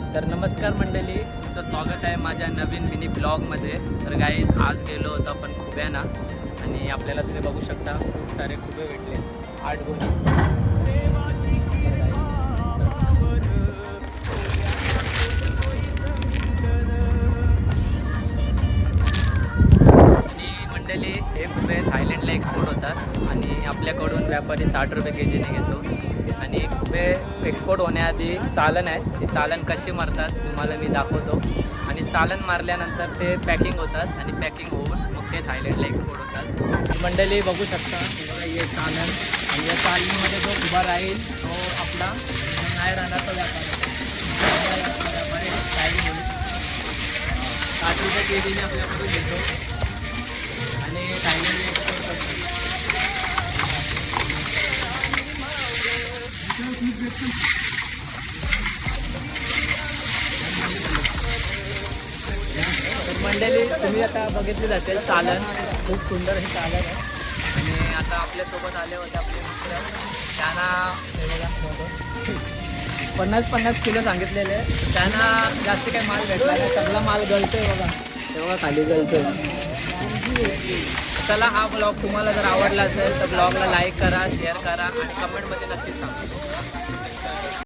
तर नमस्कार मंडळी, तुमचं स्वागत आहे माझ्या नवीन मिनी ब्लॉगमध्ये. तर गाईज आज गेलो होतो आपण खुब्याना आणि आपल्याला तुम्ही बघू शकता खूप सारे खुबे भेटले, 8 गोणी. आणि मंडळी हे खुबे थायलंडला एक्सपोर्ट होतात आणि आपल्याकडून व्यापारी 60 रुपये के-जीने घेतो. आणि खुबे एक्सपोर्ट होण्याआधी चालन आहे, ती चालन कशी मारतात तुम्हाला मी दाखवतो. आणि चालन मारल्यानंतर ते पॅकिंग होतात आणि पॅकिंग होऊन मग ते थायलंडला एक्सपोर्ट होतात. मंडळी बघू शकता हे चालन, आणि या चालणीमध्ये जो उभा राहील तो आपला नाही राहणार तो व्यापारी टाईम होईल. 60 रुपये के-जीने आपल्याकडून घेतो आणि थायलंडला एक्सपोर्ट करतो. मंडळी तुम्ही आता बघितली असेल चालन, खूप सुंदर हे चालन आहे. आणि आता आपल्यासोबत आले होते आपले मित्र, त्यांना 50 किलो सांगितलेले. त्यांना जास्त काही माल भेटला नाही, सगळा माल गळतोय बघा, तेव्हा खाली गळतोय. चला, हा ब्लॉग तुम्हाला जर आवडला असेल तर ब्लॉगला लाईक करा, शेअर करा आणि कमेंटमध्ये नक्कीच सांगा.